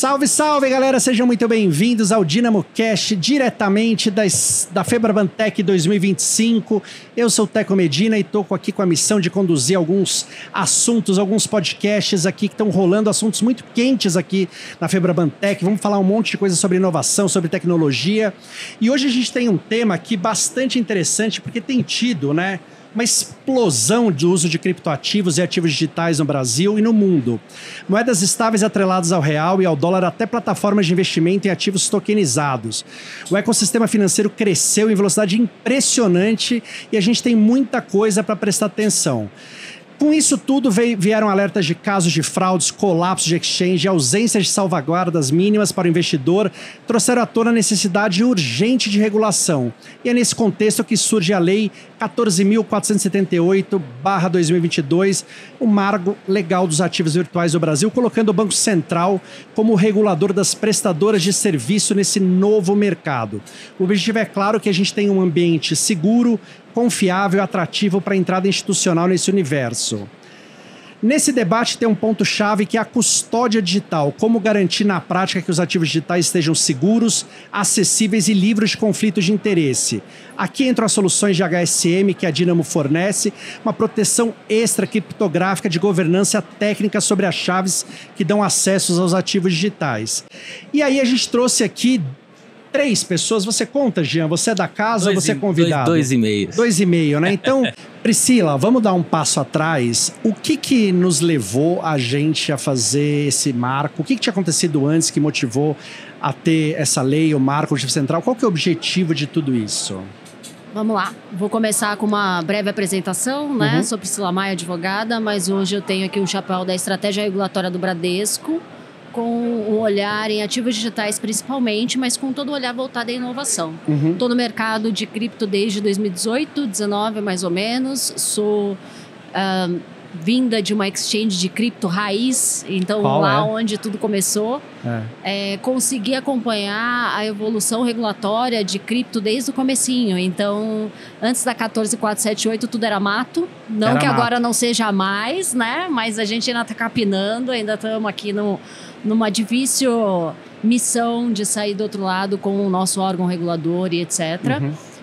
Salve, salve, galera! Sejam muito bem-vindos ao Dynamo Cast, diretamente da Febraban-Tech 2025. Eu sou o Teco Medina e estou aqui com a missão de conduzir alguns assuntos, alguns podcasts aqui que estão rolando, assuntos muito quentes aqui na Febraban-Tech. Vamos falar um monte de coisa sobre inovação, sobre tecnologia. E hoje a gente tem um tema aqui bastante interessante, porque tem tido, né, uma explosão de uso de criptoativos e ativos digitais no Brasil e no mundo. Moedas estáveis atreladas ao real e ao dólar, até plataformas de investimento em ativos tokenizados. O ecossistema financeiro cresceu em velocidade impressionante e a gente tem muita coisa para prestar atenção. Com isso tudo, vieram alertas de casos de fraudes, colapso de exchange, ausência de salvaguardas mínimas para o investidor, trouxeram à tona a necessidade urgente de regulação. E é nesse contexto que surge a Lei 14.478/2022, o marco legal dos ativos virtuais do Brasil, colocando o Banco Central como regulador das prestadoras de serviço nesse novo mercado. O objetivo é claro que a gente tenha um ambiente seguro, confiável e atrativo para a entrada institucional nesse universo. Nesse debate tem um ponto-chave que é a custódia digital, como garantir na prática que os ativos digitais estejam seguros, acessíveis e livres de conflitos de interesse. Aqui entram as soluções de HSM que a Dynamo fornece, uma proteção extra criptográfica de governança técnica sobre as chaves que dão acesso aos ativos digitais. E aí a gente trouxe aqui 3 pessoas, você conta, Jean? Você é da casa ou você é convidado? 2,5. 2,5, né? Então, Priscila, vamos dar um passo atrás. O que nos levou a gente a fazer esse marco? O que tinha acontecido antes que motivou a ter essa lei, o marco de central? Qual que é o objetivo de tudo isso? Vamos lá, vou começar com uma breve apresentação, né? Sou Priscila Maia, advogada, mas hoje eu tenho aqui um chapéu da Estratégia Regulatória do Bradesco, com um olhar em ativos digitais principalmente, mas com todo o olhar voltado à inovação. Estou no mercado de cripto desde 2018, 2019 mais ou menos. Sou vinda de uma exchange de cripto raiz, então lá onde tudo começou. Consegui acompanhar a evolução regulatória de cripto desde o comecinho. Então, antes da 14.478 tudo era mato. Não que agora não seja mais, né? Mas a gente ainda está capinando, ainda estamos aqui numa difícil missão de sair do outro lado com o nosso órgão regulador e etc.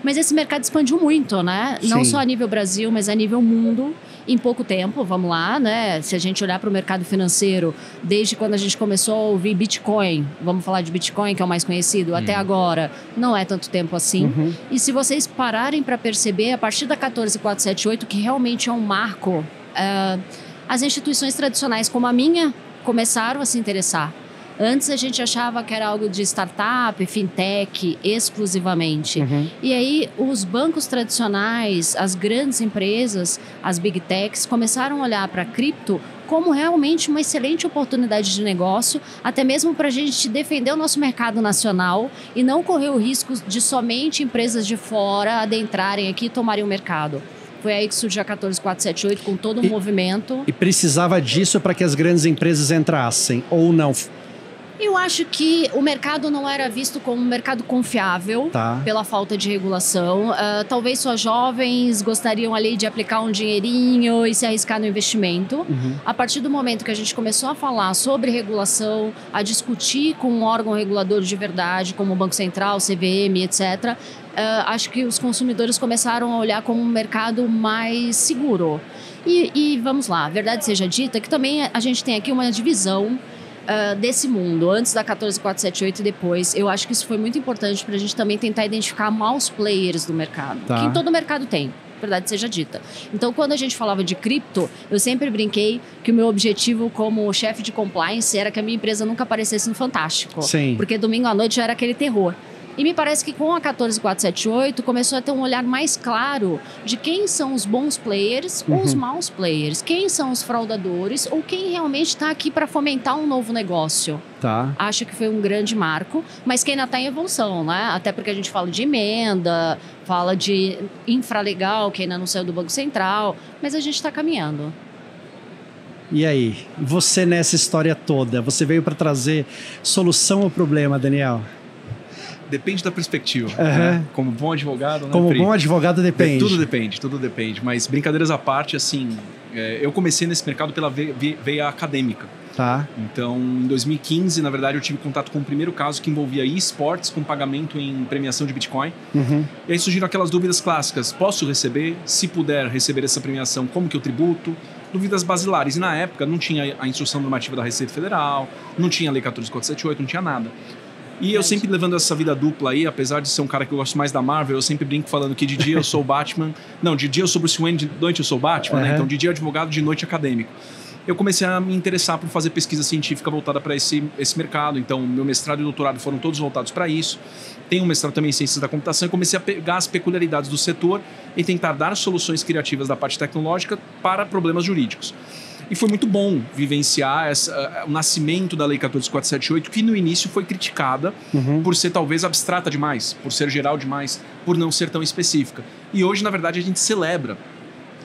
Mas esse mercado expandiu muito, né? Sim. Não só a nível Brasil, mas a nível mundo, em pouco tempo, vamos lá, né? Se a gente olhar para o mercado financeiro, desde quando a gente começou a ouvir Bitcoin, vamos falar de Bitcoin, que é o mais conhecido, até agora, não é tanto tempo assim. E se vocês pararem para perceber, a partir da 14.478, que realmente é um marco, as instituições tradicionais como a minha começaram a se interessar. Antes a gente achava que era algo de startup, fintech, exclusivamente. E aí os bancos tradicionais, as grandes empresas, as big techs, começaram a olhar para a cripto como realmente uma excelente oportunidade de negócio, até mesmo para a gente defender o nosso mercado nacional e não correr o risco de somente empresas de fora adentrarem aqui e tomarem o mercado. Foi aí que surgiu a 14.478 com todo o movimento. E precisava disso para que as grandes empresas entrassem, ou não? Eu acho que o mercado não era visto como um mercado confiável pela falta de regulação. Talvez só jovens gostariam ali de aplicar um dinheirinho e se arriscar no investimento. A partir do momento que a gente começou a falar sobre regulação, a discutir com um órgão regulador de verdade, como o Banco Central, CVM, etc., acho que os consumidores começaram a olhar como um mercado mais seguro. E vamos lá, a verdade seja dita que também a gente tem aqui uma divisão desse mundo, antes da 14.478 e depois. Eu acho que isso foi muito importante para a gente também tentar identificar maus players do mercado, que em todo mercado tem, verdade seja dita. Então, quando a gente falava de cripto, eu sempre brinquei que o meu objetivo como chefe de compliance era que a minha empresa nunca aparecesse no Fantástico. Sim. Porque domingo à noite já era aquele terror. E me parece que com a 14.478 começou a ter um olhar mais claro de quem são os bons players ou os maus players, quem são os fraudadores ou quem realmente está aqui para fomentar um novo negócio. Acho que foi um grande marco, mas que ainda está em evolução, né? Até porque a gente fala de emenda, fala de infralegal, que ainda não saiu do Banco Central, mas a gente está caminhando. E aí, você nessa história toda, você veio para trazer solução ao problema, Daniel? Depende da perspectiva. Né? Como bom advogado, né? Como bom advogado depende. Tudo depende. Mas brincadeiras à parte, assim, eu comecei nesse mercado pela veia acadêmica. Tá. Então, em 2015, na verdade, eu tive contato com o primeiro caso que envolvia esportes com pagamento em premiação de Bitcoin. E aí surgiram aquelas dúvidas clássicas. Posso receber? Se puder receber essa premiação, como que eu tributo? Dúvidas basilares. E na época não tinha a instrução normativa da Receita Federal, não tinha a Lei 14.478, não tinha nada. E eu sempre levando essa vida dupla aí, apesar de ser um cara que eu gosto mais da Marvel, eu sempre brinco falando que de dia eu sou o Batman. Não, de dia eu sou Bruce Wayne, de noite eu sou o Batman, né? Então de dia advogado, de noite acadêmico. Eu comecei a me interessar por fazer pesquisa científica voltada para esse mercado. Então, meu mestrado e doutorado foram todos voltados para isso. Tenho um mestrado também em Ciências da Computação e comecei a pegar as peculiaridades do setor e tentar dar soluções criativas da parte tecnológica para problemas jurídicos. E foi muito bom vivenciar o nascimento da Lei 14.478, que no início foi criticada por ser talvez abstrata demais, por ser geral demais, por não ser tão específica. E hoje, na verdade, a gente celebra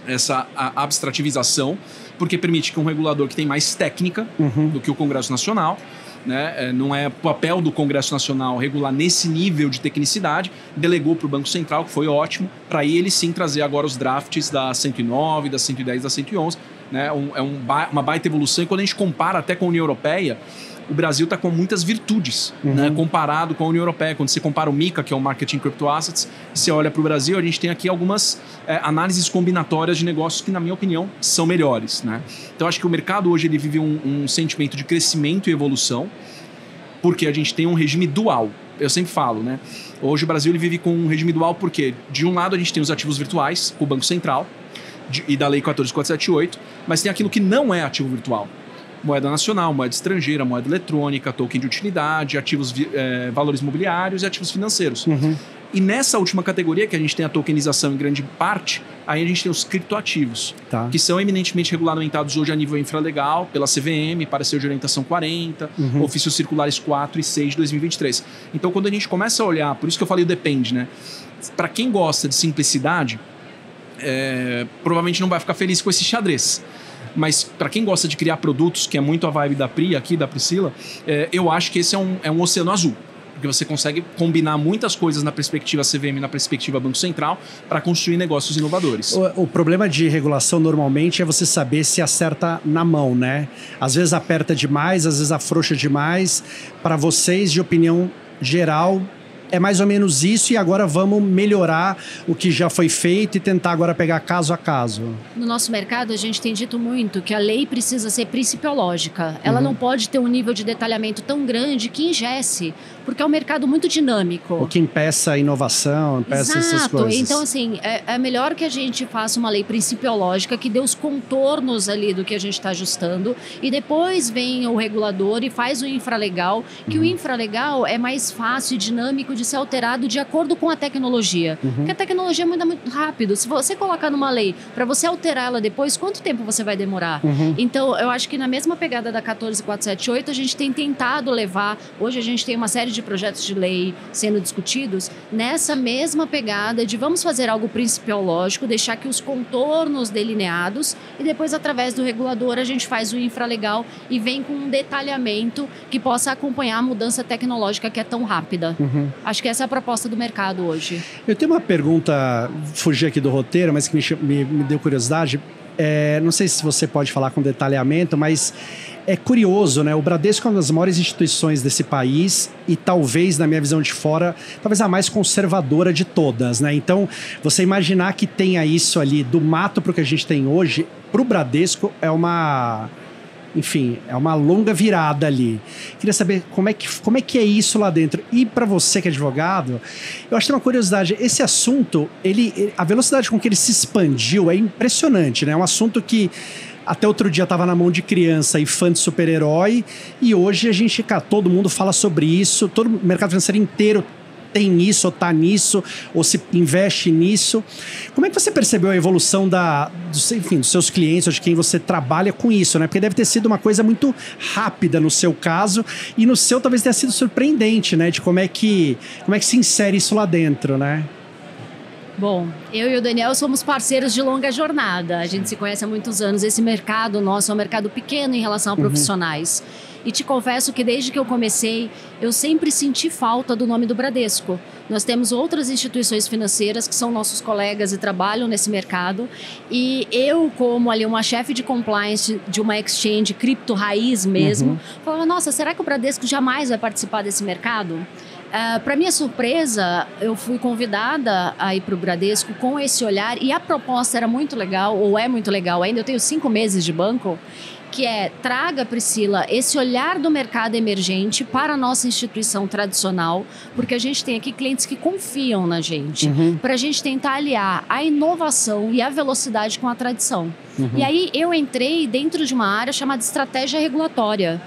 essa abstrativização, porque permite que um regulador que tem mais técnica do que o Congresso Nacional, né, não é papel do Congresso Nacional regular nesse nível de tecnicidade, delegou para o Banco Central, que foi ótimo, para ele sim trazer agora os drafts da 109, da 110, da 111, né, uma baita evolução. E quando a gente compara até com a União Europeia, o Brasil está com muitas virtudes, né, comparado com a União Europeia. Quando você compara o MiCA, que é o Marketing Crypto Assets, você olha para o Brasil, a gente tem aqui algumas análises combinatórias de negócios que, na minha opinião, são melhores. Né? Então, acho que o mercado hoje ele vive um sentimento de crescimento e evolução, porque a gente tem um regime dual. Eu sempre falo, né? Hoje o Brasil ele vive com um regime dual porque, de um lado, a gente tem os ativos virtuais, com o Banco Central, e da Lei 14.478, mas tem aquilo que não é ativo virtual. Moeda nacional, moeda estrangeira, moeda eletrônica, token de utilidade, ativos, valores imobiliários e ativos financeiros. E nessa última categoria, que a gente tem a tokenização em grande parte, aí a gente tem os criptoativos, que são eminentemente regulamentados hoje a nível infralegal, pela CVM, Parecer de Orientação 40, Ofícios Circulares 4 e 6 de 2023. Então, quando a gente começa a olhar, por isso que eu falei o depende, né? Para quem gosta de simplicidade, provavelmente não vai ficar feliz com esse xadrez. Mas para quem gosta de criar produtos, que é muito a vibe da Pri aqui, da Priscila, eu acho que esse é um oceano azul. Porque você consegue combinar muitas coisas na perspectiva CVM, na perspectiva Banco Central, para construir negócios inovadores. O problema de regulação normalmente é você saber se acerta na mão, né? Às vezes aperta demais, às vezes afrouxa demais. Para vocês, de opinião geral, é mais ou menos isso, e agora vamos melhorar o que já foi feito e tentar agora pegar caso a caso. No nosso mercado, a gente tem dito muito que a lei precisa ser principiológica. Ela não pode ter um nível de detalhamento tão grande que engesse, porque é um mercado muito dinâmico. O que impeça a inovação, impeça essas coisas. Então, assim, é melhor que a gente faça uma lei principiológica que dê os contornos ali do que a gente está ajustando, e depois vem o regulador e faz o infralegal, que o infralegal é mais fácil e dinâmico de ser alterado de acordo com a tecnologia. Porque a tecnologia muda muito rápido. Se você colocar numa lei para você alterar ela depois, quanto tempo você vai demorar? Então, eu acho que na mesma pegada da 14.478, a gente tem tentado levar... Hoje a gente tem uma série de projetos de lei sendo discutidos nessa mesma pegada de vamos fazer algo principiológico, deixar que os contornos delineados, e depois, através do regulador, a gente faz o infralegal e vem com um detalhamento que possa acompanhar a mudança tecnológica que é tão rápida. Acho que essa é a proposta do mercado hoje. Eu tenho uma pergunta, fugir aqui do roteiro, mas que me deu curiosidade. Não sei se você pode falar com detalhamento, mas é curioso, né? O Bradesco é uma das maiores instituições desse país e talvez, na minha visão de fora, talvez a mais conservadora de todas, né? Então, você imaginar que tenha isso ali do mato para o que a gente tem hoje, para o Bradesco é uma... Enfim, é uma longa virada ali. Queria saber como é que é isso lá dentro. E para você que é advogado, eu acho que tem uma curiosidade. Esse assunto, a velocidade com que ele se expandiu é impressionante, né? É um assunto que até outro dia estava na mão de criança e fã de super-herói, e hoje todo mundo fala sobre isso, todo o mercado financeiro inteiro tem isso, ou está nisso, ou se investe nisso. Como é que você percebeu a evolução dos seus clientes, ou de quem você trabalha com isso, né? Porque deve ter sido uma coisa muito rápida no seu caso, e no seu talvez tenha sido surpreendente, né? De como é que se insere isso lá dentro, né? Bom, eu e o Daniel somos parceiros de longa jornada. A gente se conhece há muitos anos. Esse mercado nosso é um mercado pequeno em relação a profissionais. E te confesso que desde que eu comecei, eu sempre senti falta do nome do Bradesco. Nós temos outras instituições financeiras que são nossos colegas e trabalham nesse mercado. E eu, como ali uma chefe de compliance de uma exchange cripto raiz mesmo, falava, nossa, será que o Bradesco jamais vai participar desse mercado? Para minha surpresa, eu fui convidada a ir para o Bradesco com esse olhar e a proposta era muito legal, ou é muito legal ainda, eu tenho 5 meses de banco, que é, traga, Priscila, esse olhar do mercado emergente para a nossa instituição tradicional, porque a gente tem aqui clientes que confiam na gente, para a gente tentar aliar a inovação e a velocidade com a tradição. E aí eu entrei dentro de uma área chamada estratégia regulatória,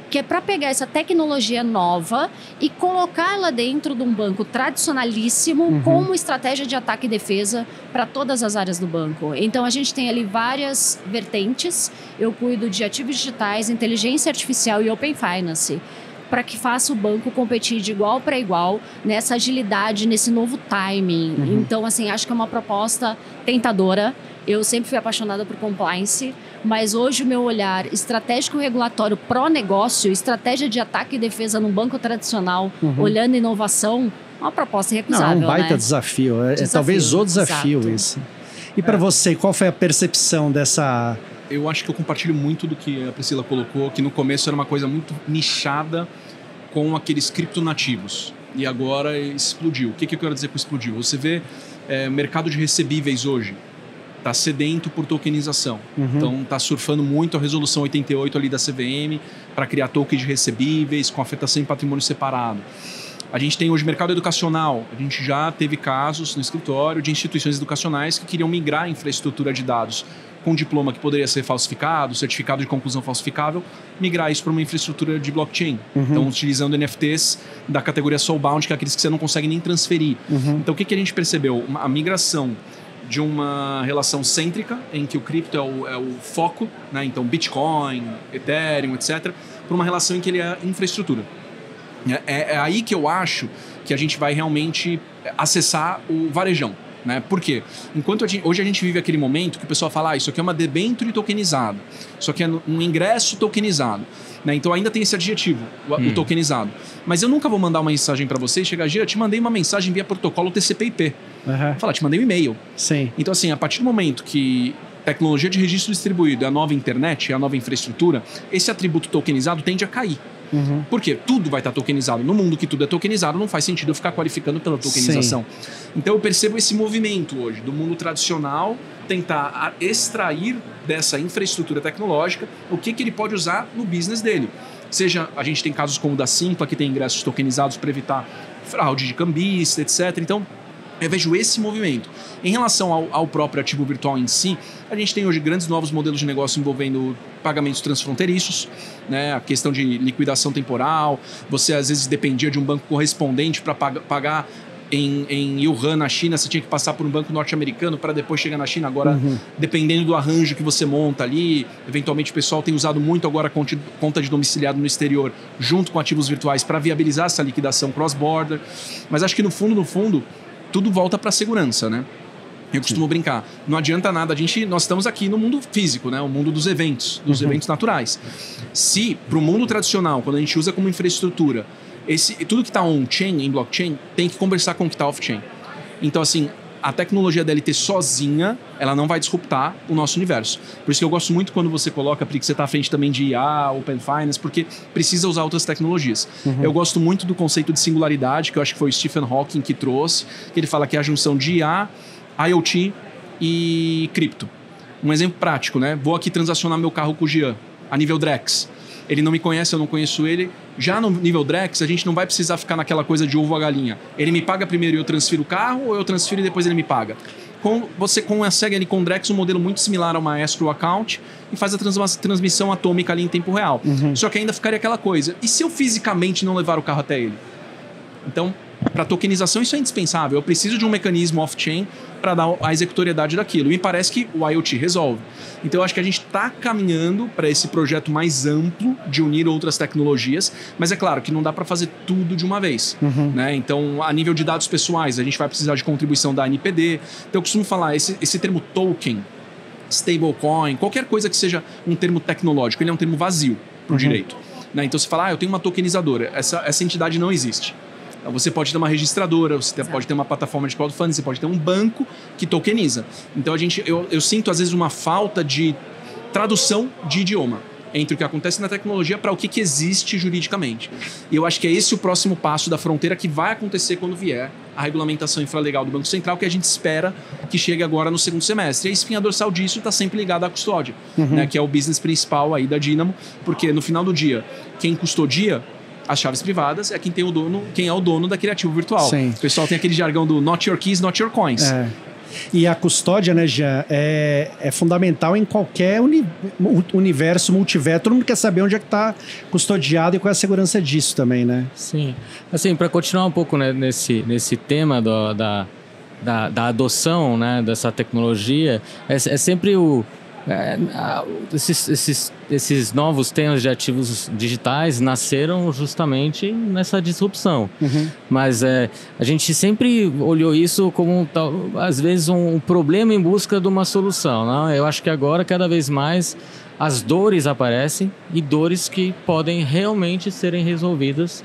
que é para pegar essa tecnologia nova e colocá-la dentro de um banco tradicionalíssimo como estratégia de ataque e defesa para todas as áreas do banco. Então, a gente tem ali várias vertentes. Eu cuido de ativos digitais, inteligência artificial e open finance, para que faça o banco competir de igual para igual nessa agilidade, nesse novo timing. Então, assim, acho que é uma proposta tentadora. Eu sempre fui apaixonada por compliance, mas hoje o meu olhar estratégico regulatório pró-negócio, estratégia de ataque e defesa num banco tradicional, olhando inovação, é uma proposta irrecusável. Não, é um baita desafio. É talvez o desafio, exato. Isso. E para você, qual foi a percepção dessa... Eu acho que eu compartilho muito do que a Priscila colocou, que no começo era uma coisa muito nichada com aqueles criptonativos. E agora explodiu. O que eu quero dizer com explodiu? Você vê mercado de recebíveis hoje. Está sedento por tokenização. Então, está surfando muito a resolução 88 ali da CVM para criar tokens de recebíveis com afetação em patrimônio separado. A gente tem hoje mercado educacional. A gente já teve casos no escritório de instituições educacionais que queriam migrar a infraestrutura de dados com diploma que poderia ser falsificado, certificado de conclusão falsificável, migrar isso para uma infraestrutura de blockchain. Então, utilizando NFTs da categoria soulbound, que é aqueles que você não consegue nem transferir. Então, o que a gente percebeu? A migração de uma relação cêntrica, em que o cripto é o foco, né? Então Bitcoin, Ethereum, etc., para uma relação em que ele é infraestrutura. É aí que eu acho que a gente vai realmente acessar o varejão. Né? Por quê? Hoje a gente vive aquele momento que o pessoal fala, isso aqui é uma debênture tokenizada, isso aqui é um ingresso tokenizado. Né? Então ainda tem esse adjetivo, o tokenizado. Mas eu nunca vou mandar uma mensagem para você e chegar, Gia, eu te mandei uma mensagem via protocolo TCP/IP. Falar, te mandei um e-mail. Sim. Então assim, a partir do momento que tecnologia de registro distribuído é a nova internet, é a nova infraestrutura, esse atributo tokenizado tende a cair. Por quê? Tudo vai estar tokenizado. No mundo que tudo é tokenizado, não faz sentido eu ficar qualificando pela tokenização. Sim. Então eu percebo esse movimento hoje do mundo tradicional tentar extrair dessa infraestrutura tecnológica o que ele pode usar no business dele. Seja, a gente tem casos como o da Simpla, que tem ingressos tokenizados para evitar fraude de cambista, etc. Então, eu vejo esse movimento. Em relação ao próprio ativo virtual em si, a gente tem hoje grandes novos modelos de negócio envolvendo pagamentos transfronteiriços, né? A questão de liquidação temporal. Você, às vezes, dependia de um banco correspondente para pagar em Wuhan, na China, você tinha que passar por um banco norte-americano para depois chegar na China. Agora, dependendo do arranjo que você monta ali, eventualmente o pessoal tem usado muito agora conta de domiciliado no exterior, junto com ativos virtuais, para viabilizar essa liquidação cross-border. Mas acho que, no fundo, tudo volta para a segurança, né? Eu costumo brincar, não adianta nada, nós estamos aqui no mundo físico, né? O mundo dos eventos naturais. Se, para o mundo tradicional, quando a gente usa como infraestrutura, tudo que está on-chain, em blockchain, tem que conversar com o que está off-chain. Então, assim, a tecnologia DLT sozinha, ela não vai disruptar o nosso universo. Por isso que eu gosto muito quando você coloca, Pri, que você está à frente também de IA, Open Finance, porque precisa usar outras tecnologias. Eu gosto muito do conceito de singularidade, que eu acho que foi o Stephen Hawking que trouxe, que ele fala que é a junção de IA, IoT e cripto. Um exemplo prático, né? Vou aqui transacionar meu carro com o Jean, a nível Drex. Ele não me conhece, eu não conheço ele. Já no nível Drex, a gente não vai precisar ficar naquela coisa de ovo a galinha. Ele me paga primeiro e eu transfiro o carro, ou eu transfiro e depois ele me paga? Você consegue ali com o Drex um modelo muito similar a uma escrow account e faz a transmissão atômica ali em tempo real. Só que ainda ficaria aquela coisa. E se eu fisicamente não levar o carro até ele? Então, para tokenização isso é indispensável. Eu preciso de um mecanismo off-chain para dar a executoriedade daquilo. E me parece que o IoT resolve. Então eu acho que a gente está caminhando para esse projeto mais amplo de unir outras tecnologias, mas é claro que não dá para fazer tudo de uma vez. Né? Então, a nível de dados pessoais, a gente vai precisar de contribuição da NPD. Então eu costumo falar, esse termo token, stablecoin, qualquer coisa que seja um termo tecnológico, ele é um termo vazio para o direito. Né? Então você fala, eu tenho uma tokenizadora, essa entidade não existe. Então, você pode ter uma registradora, você pode ter uma plataforma de crowdfunding, você pode ter um banco que tokeniza. Então eu sinto às vezes uma falta de tradução de idioma entre o que acontece na tecnologia para o que existe juridicamente. E eu acho que é esse o próximo passo da fronteira que vai acontecer quando vier a regulamentação infralegal do Banco Central, que a gente espera que chegue agora no segundo semestre. E a espinha dorsal disso está sempre ligada à custódia, né, que é o business principal aí da Dynamo, porque no final do dia, quem custodia as chaves privadas é quem é o dono daquele ativo virtual. Sim. O pessoal tem aquele jargão do not your keys, not your coins. E a custódia, né, Jean, é fundamental em qualquer universo, multiverso. Todo mundo quer saber onde é que está custodiado e qual é a segurança disso também, né? Sim. Assim, para continuar um pouco, né, nesse tema da adoção, né, dessa tecnologia, é sempre esses novos temas de ativos digitais nasceram justamente nessa disrupção. Mas a gente sempre olhou isso como, às vezes, um problema em busca de uma solução. Não? Eu acho que agora, cada vez mais, as dores aparecem e dores que podem realmente serem resolvidas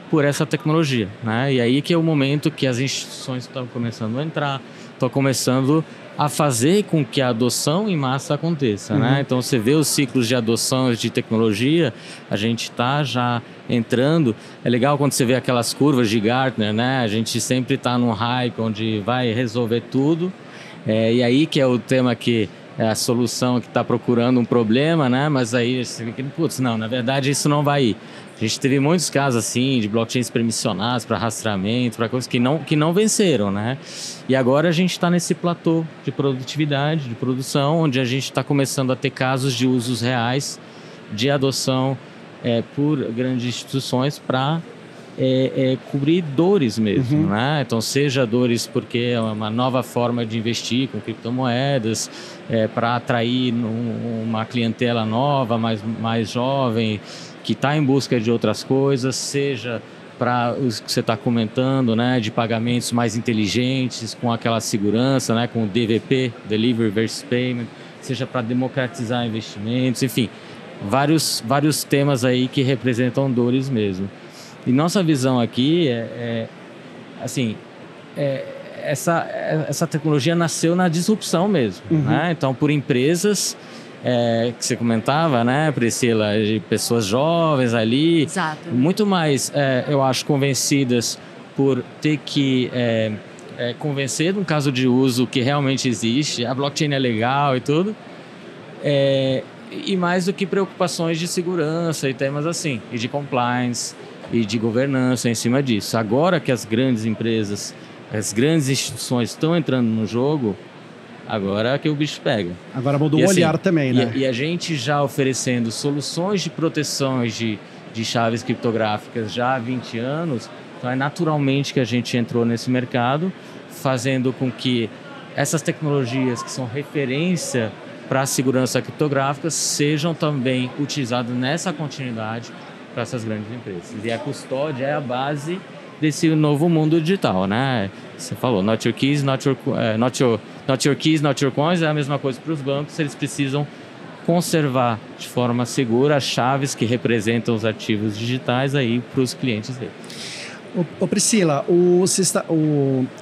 por essa tecnologia. Né? E aí que é o momento que as instituições estão começando a entrar, estão começando a fazer com que a adoção em massa aconteça, né? Então, você vê os ciclos de adoção de tecnologia, a gente está já entrando. É legal quando você vê aquelas curvas de Gartner, né? A gente sempre está num hype onde vai resolver tudo. E aí que é o tema que é a solução que está procurando um problema, né? Mas aí você fica, putz, não, na verdade isso não vai ir. A gente teve muitos casos assim de blockchains permissionadas para rastreamento, para coisas que não venceram, né? E agora a gente está nesse platô de produtividade, de produção, onde a gente está começando a ter casos de usos reais de adoção por grandes instituições para cobrir dores mesmo, né? Então, seja dores porque é uma nova forma de investir com criptomoedas, para atrair uma clientela nova, mais jovem, que está em busca de outras coisas, seja para os que você está comentando, né, de pagamentos mais inteligentes, com aquela segurança, né, com o DVP, Delivery versus Payment, seja para democratizar investimentos, enfim, vários temas aí que representam dores mesmo. E nossa visão aqui essa tecnologia nasceu na disrupção mesmo, né? Então, por empresas que você comentava, né, Priscila, de pessoas jovens ali, Exato. Muito mais, eu acho, convencidas por ter que convencer de um caso de uso que realmente existe, a blockchain é legal e tudo, e mais do que preocupações de segurança e temas assim, e de compliance, e de governança em cima disso. Agora que as grandes empresas, as grandes instituições estão entrando no jogo, agora é que o bicho pega. Agora mudou o olhar também, né? E a gente já oferecendo soluções de proteções de chaves criptográficas já há 20 anos, então é naturalmente que a gente entrou nesse mercado, fazendo com que essas tecnologias que são referência para a segurança criptográfica sejam também utilizadas nessa continuidade para essas grandes empresas. E a custódia é a base desse novo mundo digital, né? Você falou, not your keys, not your coins, é a mesma coisa para os bancos, eles precisam conservar de forma segura as chaves que representam os ativos digitais aí para os clientes deles. Ô Priscila, o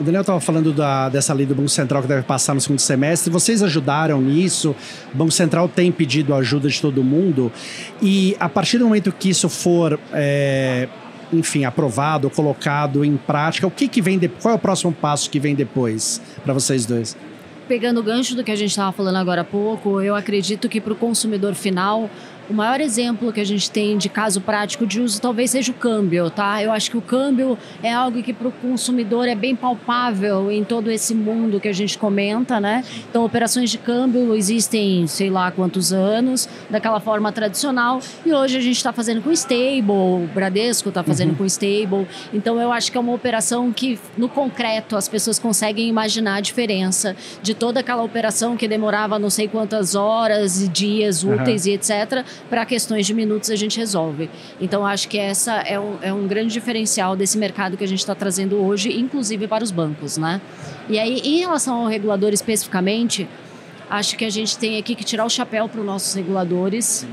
Daniel estava falando dessa lei do Banco Central que deve passar no segundo semestre. Vocês ajudaram nisso? O Banco Central tem pedido a ajuda de todo mundo. E a partir do momento que isso for, aprovado, colocado em prática, qual é o próximo passo que vem depois para vocês dois? Pegando o gancho do que a gente estava falando agora há pouco, eu acredito que para o consumidor final, o maior exemplo que a gente tem de caso prático de uso talvez seja o câmbio, tá? Eu acho que o câmbio é algo que para o consumidor é bem palpável em todo esse mundo que a gente comenta, né? Então, operações de câmbio existem, sei lá quantos anos, daquela forma tradicional, e hoje a gente está fazendo com stable, o Bradesco está fazendo com stable, então eu acho que é uma operação que, no concreto, as pessoas conseguem imaginar a diferença de toda aquela operação que demorava não sei quantas horas e dias úteis e etc., para questões de minutos a gente resolve. Então, acho que essa é um grande diferencial desse mercado que a gente está trazendo hoje, inclusive para os bancos, né? E aí, em relação ao regulador especificamente, acho que a gente tem aqui que tirar o chapéu para os nossos reguladores.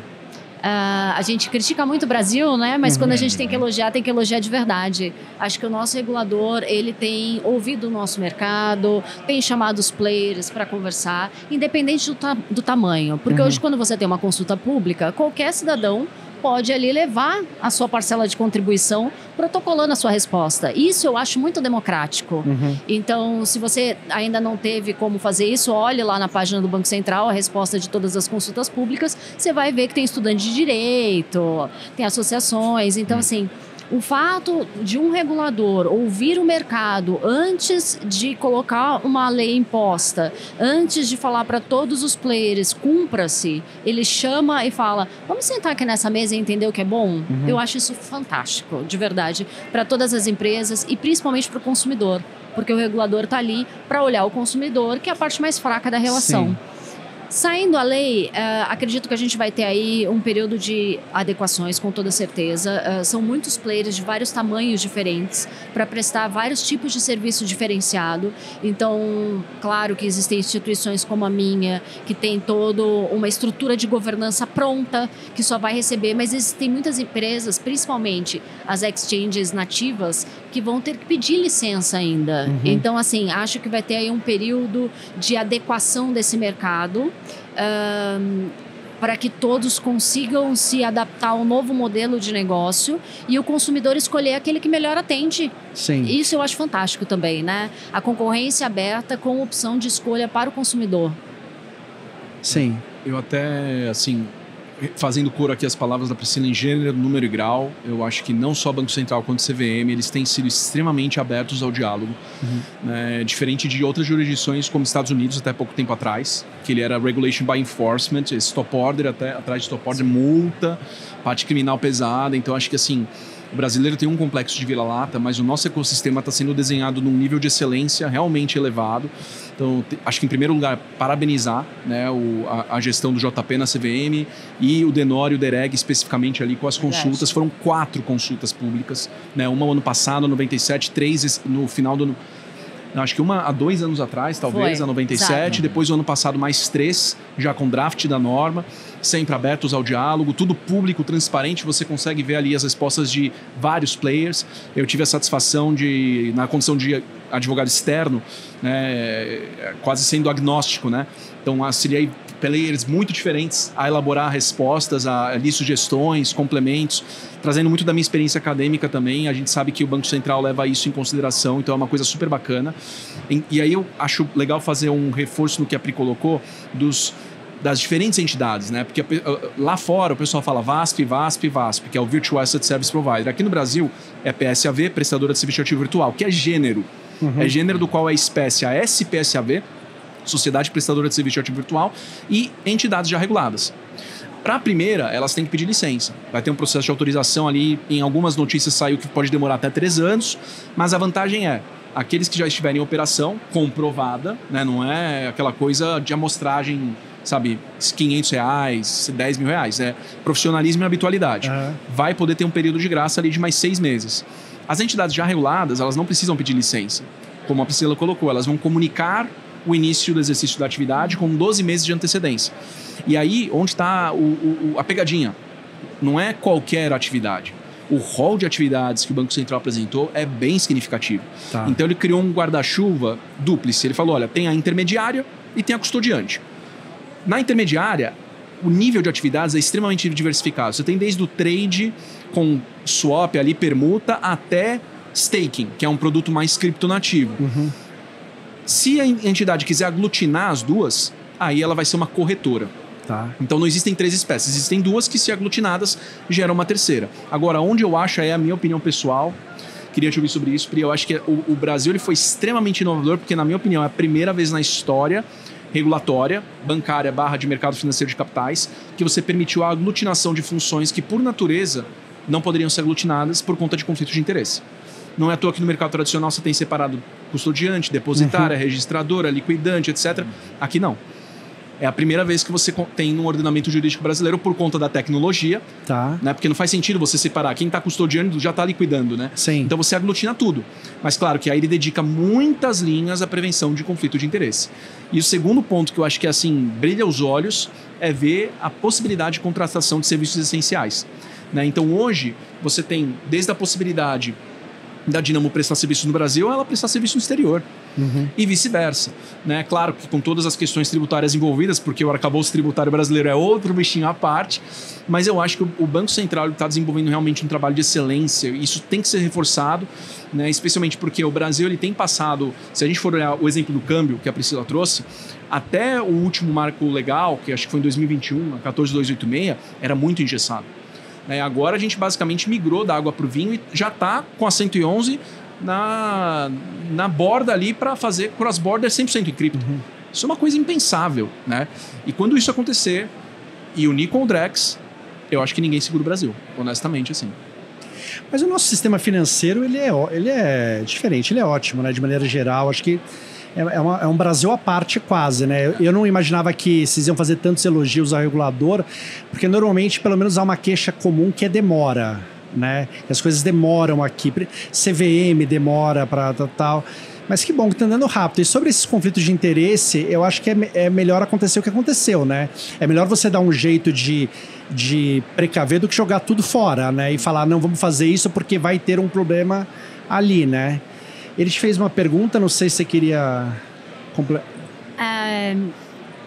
A gente critica muito o Brasil, né? Mas quando a gente tem que elogiar de verdade. Acho que o nosso regulador, ele tem ouvido o nosso mercado, tem chamado os players para conversar, independente do tamanho. Porque hoje, quando você tem uma consulta pública, qualquer cidadão pode ali levar a sua parcela de contribuição protocolando a sua resposta. Isso eu acho muito democrático. Então, se você ainda não teve como fazer isso, olhe lá na página do Banco Central a resposta de todas as consultas públicas, você vai ver que tem estudante de direito, tem associações. Então, assim, o fato de um regulador ouvir o mercado antes de colocar uma lei imposta, antes de falar para todos os players, cumpra-se, ele chama e fala, vamos sentar aqui nessa mesa e entender o que é bom? Eu acho isso fantástico, de verdade, para todas as empresas e principalmente para o consumidor, porque o regulador está ali para olhar o consumidor, que é a parte mais fraca da relação. Sim. Saindo a lei, acredito que a gente vai ter aí um período de adequações, com toda certeza. São muitos players de vários tamanhos diferentes para prestar vários tipos de serviço diferenciado. Então, claro que existem instituições como a minha, que tem toda uma estrutura de governança pronta, que só vai receber, mas existem muitas empresas, principalmente as exchanges nativas, que vão ter que pedir licença ainda. Então, assim, acho que vai ter aí um período de adequação desse mercado, para que todos consigam se adaptar ao novo modelo de negócio e o consumidor escolher aquele que melhor atende. Sim. Isso eu acho fantástico também, né? A concorrência aberta com opção de escolha para o consumidor. Sim. Eu até, assim, fazendo coro aqui as palavras da Priscila em gênero, número e grau, eu acho que não só o Banco Central quanto o CVM, eles têm sido extremamente abertos ao diálogo. Diferente de outras jurisdições como Estados Unidos até pouco tempo atrás, que ele era Regulation by Enforcement, esse stop order, até atrás de stop order, multa, parte criminal pesada. Então acho que assim, o brasileiro tem um complexo de vira-lata, mas o nosso ecossistema está sendo desenhado num nível de excelência realmente elevado. Então, acho que em primeiro lugar, parabenizar, né, a gestão do JP na CVM e o Denor e o DEREG especificamente ali com as consultas. Foram 4 consultas públicas, né, uma no ano passado, 97, 3 no final do ano. Acho que uma há 2 anos atrás, talvez, a 97. Exato. Depois, o ano passado, mais 3, já com draft da norma, sempre abertos ao diálogo, tudo público, transparente. Você consegue ver ali as respostas de vários players. Eu tive a satisfação de, na condição de advogado externo, né, quase sendo agnóstico, né? Então, auxiliei players muito diferentes a elaborar respostas, a ali sugestões, complementos, trazendo muito da minha experiência acadêmica também. A gente sabe que o Banco Central leva isso em consideração, então é uma coisa super bacana. E aí eu acho legal fazer um reforço no que a Pri colocou das diferentes entidades, né? Porque lá fora o pessoal fala VASP, que é o Virtual Asset Service Provider. Aqui no Brasil é PSAV, Prestadora de Serviço Ativo Virtual, que é gênero. É gênero do qual é a espécie a SPSAV, Sociedade Prestadora de Serviço Ativo Virtual, e entidades já reguladas. Para a primeira, elas têm que pedir licença. Vai ter um processo de autorização ali, em algumas notícias saiu que pode demorar até 3 anos, mas a vantagem é, aqueles que já estiverem em operação, comprovada, né, não é aquela coisa de amostragem, sabe, R$500, R$10 mil, é profissionalismo e habitualidade. Vai poder ter um período de graça ali de mais 6 meses. As entidades já reguladas, elas não precisam pedir licença. Como a Priscila colocou, elas vão comunicar o início do exercício da atividade com 12 meses de antecedência. E aí, onde está a pegadinha? Não é qualquer atividade. O rol de atividades que o Banco Central apresentou é bem significativo. Tá. Então, ele criou um guarda-chuva dúplice. Ele falou, olha, tem a intermediária e tem a custodiante. Na intermediária, o nível de atividades é extremamente diversificado. Você tem desde o trade com swap, ali, permuta, até staking, que é um produto mais criptonativo. Se a entidade quiser aglutinar as duas, aí ela vai ser uma corretora. Tá. Então não existem 3 espécies, existem 2 que, se aglutinadas, geram uma terceira. Agora, onde eu acho, é a minha opinião pessoal, queria te ouvir sobre isso, Pri, eu acho que o Brasil ele foi extremamente inovador, porque, na minha opinião, é a primeira vez na história regulatória, bancária / de mercado financeiro de capitais, que você permitiu a aglutinação de funções que, por natureza, não poderiam ser aglutinadas por conta de conflito de interesse. Não é à toa que no mercado tradicional você tem separado custodiante, depositária, registradora, liquidante, etc. Aqui não. É a primeira vez que você tem no ordenamento jurídico brasileiro por conta da tecnologia, Tá. né? Porque não faz sentido você separar. Quem está custodiando já está liquidando, né? Sim. Então você aglutina tudo. Mas claro que aí ele dedica muitas linhas à prevenção de conflito de interesse. E o segundo ponto que eu acho que assim brilha os olhos é ver a possibilidade de contratação de serviços essenciais, né? Então hoje você tem desde a possibilidade da Dynamo prestar serviço no Brasil, ela prestar serviço no exterior. E vice-versa, né? Claro que com todas as questões tributárias envolvidas, porque o arcabouço tributário brasileiro é outro bichinho à parte, mas eu acho que o Banco Central está desenvolvendo realmente um trabalho de excelência, e isso tem que ser reforçado, né? Especialmente porque o Brasil ele tem passado, se a gente for olhar o exemplo do câmbio que a Priscila trouxe, até o último marco legal, que acho que foi em 2021, a 14286, era muito engessado. Agora a gente basicamente migrou da água para o vinho e já está com a 111 na borda ali para fazer cross-border 100% em cripto. Isso é uma coisa impensável, né? E quando isso acontecer, e unir com o Drex, eu acho que ninguém segura o Brasil, honestamente, assim. Mas o nosso sistema financeiro, ele é diferente, ele é ótimo, né? De maneira geral, acho que é um Brasil à parte quase, né? Eu não imaginava que vocês iam fazer tantos elogios ao regulador, porque normalmente, pelo menos, há uma queixa comum que é demora, né? As coisas demoram aqui, CVM demora para tal. Mas que bom que está andando rápido. E sobre esses conflitos de interesse, eu acho que é melhor acontecer o que aconteceu, né? É melhor você dar um jeito de precaver do que jogar tudo fora, né? E falar, não, vamos fazer isso porque vai ter um problema ali, né? Ele te fez uma pergunta, não sei se você queria...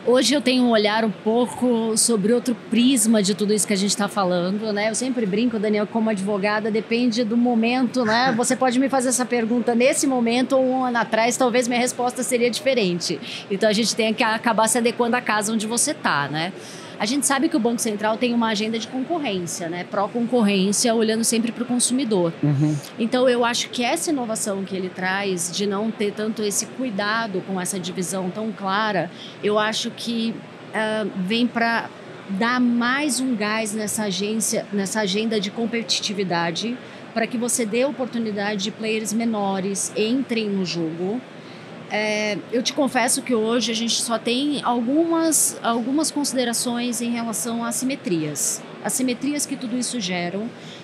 Hoje eu tenho um olhar um pouco sobre outro prisma de tudo isso que a gente está falando, né? Eu sempre brinco, Daniel, como advogada, depende do momento, né? Você pode me fazer essa pergunta nesse momento ou um ano atrás, talvez minha resposta seria diferente. Então a gente tem que acabar se adequando à casa onde você está, né? A gente sabe que o Banco Central tem uma agenda de concorrência, né? Pró-concorrência, olhando sempre para o consumidor. Então, eu acho que essa inovação que ele traz, de não ter tanto esse cuidado com essa divisão tão clara, eu acho que vem para dar mais um gás nessa agenda de competitividade, para que você dê oportunidade de players menores entrem no jogo. Eu te confesso que hoje a gente só tem algumas considerações em relação a assimetrias que tudo isso gera.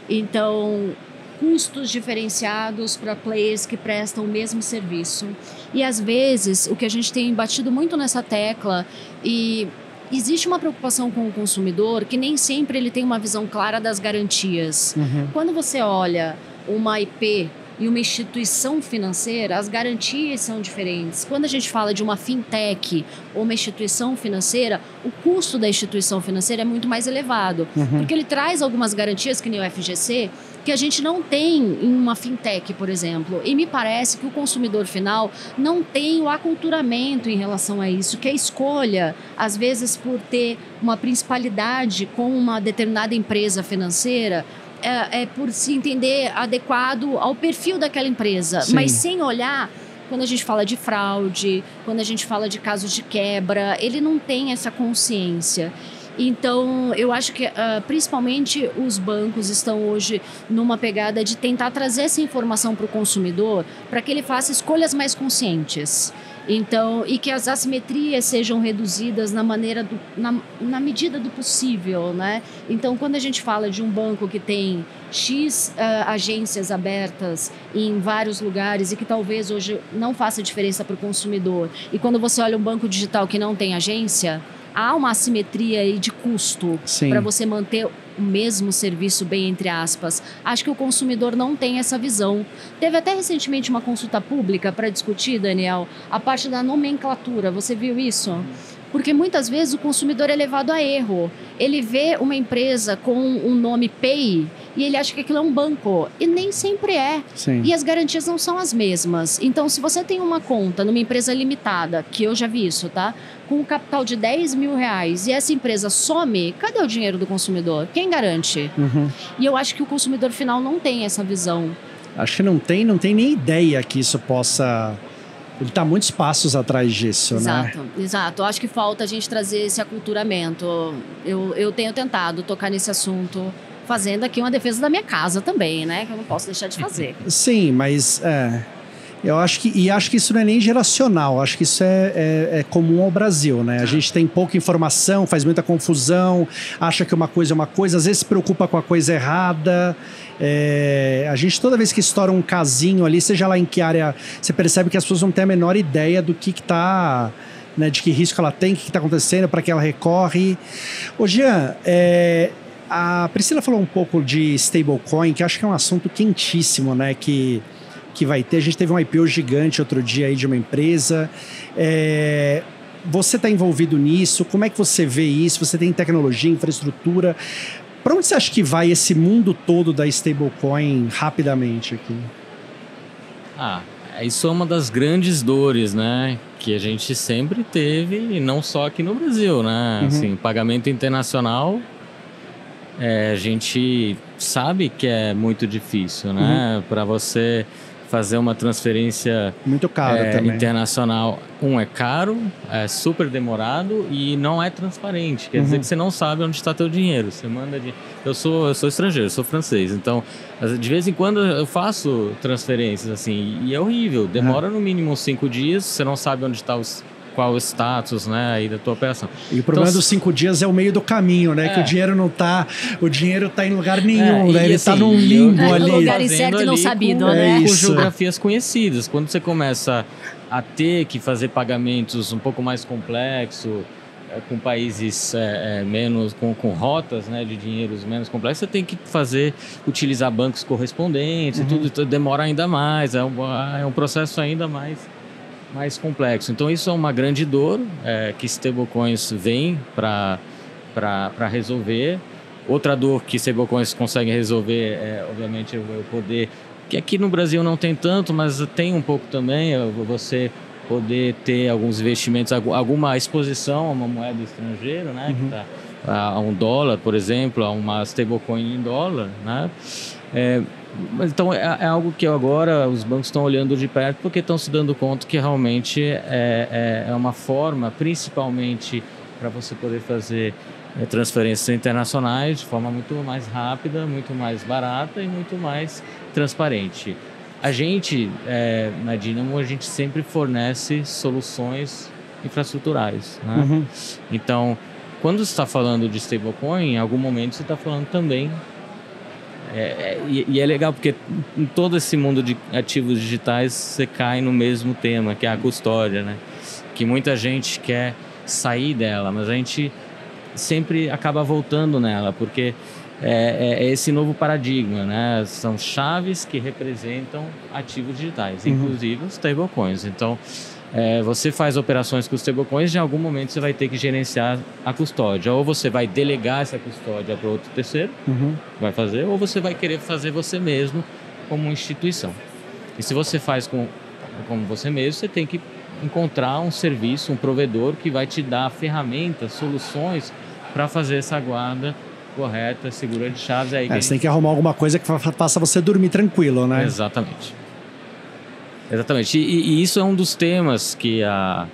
Então, custos diferenciados para players que prestam o mesmo serviço. E, às vezes, o que a gente tem batido muito nessa tecla, e existe uma preocupação com o consumidor que nem sempre ele tem uma visão clara das garantias. Quando você olha uma IP e uma instituição financeira, as garantias são diferentes. Quando a gente fala de uma fintech ou uma instituição financeira, o custo da instituição financeira é muito mais elevado, porque ele traz algumas garantias, que nem o FGC, que a gente não tem em uma fintech, por exemplo. E me parece que o consumidor final não tem o aculturamento em relação a isso, que a escolha, às vezes por ter uma principalidade com uma determinada empresa financeira, é por se entender adequado ao perfil daquela empresa, Sim. mas sem olhar, quando a gente fala de fraude, quando a gente fala de casos de quebra, ele não tem essa consciência. Então, eu acho que principalmente os bancos estão hoje numa pegada de tentar trazer essa informação para o consumidor, para que ele faça escolhas mais conscientes. Então, e que as assimetrias sejam reduzidas na medida do possível, né? Então, quando a gente fala de um banco que tem X agências abertas em vários lugares e que talvez hoje não faça diferença para o consumidor, e quando você olha um banco digital que não tem agência, há uma assimetria aí de custo para você manter o mesmo serviço, bem entre aspas. Acho que o consumidor não tem essa visão. Teve até recentemente uma consulta pública para discutir, Daniel, a parte da nomenclatura. Você viu isso? Porque muitas vezes o consumidor é levado a erro. Ele vê uma empresa com um nome Pay e ele acha que aquilo é um banco. E nem sempre é. Sim. E as garantias não são as mesmas. Então, se você tem uma conta numa empresa limitada, que eu já vi isso, tá? Com um capital de 10 mil reais e essa empresa some, cadê o dinheiro do consumidor? Quem garante? E eu acho que o consumidor final não tem essa visão. Acho que não tem nem ideia que isso possa... Ele está muitos passos atrás disso, né? Exato. Eu acho que falta a gente trazer esse aculturamento. Eu tenho tentado tocar nesse assunto, fazendo aqui uma defesa da minha casa também, né? Que eu não posso deixar de fazer. Sim, mas Acho que isso não é nem geracional, acho que isso é comum ao Brasil, né? A gente tem pouca informação, faz muita confusão, acha que uma coisa é uma coisa, às vezes se preocupa com a coisa errada. A gente, toda vez que estoura um casinho ali, seja lá em que área, você percebe que as pessoas não têm a menor ideia do que está, né, de que risco ela tem, o que está acontecendo, para que ela recorre. Ô Jean, a Priscila falou um pouco de stablecoin, que acho que é um assunto quentíssimo, né? Que vai ter. A gente teve um IPO gigante outro dia aí de uma empresa. Você está envolvido nisso? Como é que você vê isso? Você tem tecnologia, infraestrutura? Para onde você acha que vai esse mundo todo da stablecoin rapidamente aqui? Isso é uma das grandes dores, né? Que a gente sempre teve, e não só aqui no Brasil, né? Assim, pagamento internacional, a gente sabe que é muito difícil, né? Para você fazer uma transferência muito cara também. Internacional, é caro, é super demorado e não é transparente. Quer dizer que você não sabe onde está teu dinheiro. Você manda eu sou estrangeiro, sou francês, então de vez em quando eu faço transferências assim e é horrível. Demora no mínimo 5 dias, você não sabe onde está qual o status, né, aí da tua operação. E o problema dos 5 dias é o meio do caminho, né? Que o dinheiro o dinheiro tá em lugar nenhum, né? Ele tá num limbo ali. No lugar incerto e não sabido, né? Com geografias conhecidas. Quando você começa a ter que fazer pagamentos um pouco mais complexos, com países menos, com rotas, né, de dinheiros menos complexas, você tem que utilizar bancos correspondentes e tudo demora ainda mais, é um processo ainda mais complexo. Então isso é uma grande dor que stablecoins vêm para resolver. Outra dor que stablecoins conseguem resolver é, obviamente, o poder, que aqui no Brasil não tem tanto, mas tem um pouco também, você poder ter alguns investimentos, alguma exposição a uma moeda estrangeira, né? Que tá a $1, por exemplo, a uma stablecoin em dólar, né? Então é algo que agora os bancos estão olhando de perto porque estão se dando conta que realmente é uma forma, principalmente para você poder fazer transferências internacionais de forma muito mais rápida, muito mais barata e muito mais transparente. A gente, na Dynamo, a gente sempre fornece soluções infraestruturais, né? Então, quando você está falando de stablecoin, em algum momento você está falando também. E é legal porque em todo esse mundo de ativos digitais você cai no mesmo tema, que é a custódia, né? Que muita gente quer sair dela, mas a gente sempre acaba voltando nela, porque é esse novo paradigma, né? São chaves que representam ativos digitais, inclusive os stablecoins. Então, você faz operações com os stablecoins, em algum momento você vai ter que gerenciar a custódia. Ou você vai delegar essa custódia para outro terceiro, vai fazer, ou você vai querer fazer você mesmo como uma instituição. E se você faz como você mesmo, você tem que encontrar um serviço, um provedor que vai te dar ferramentas, soluções para fazer essa guarda correta, segura de chaves. Você tem que arrumar alguma coisa que faça você dormir tranquilo, né? Exatamente. E isso é um dos temas que a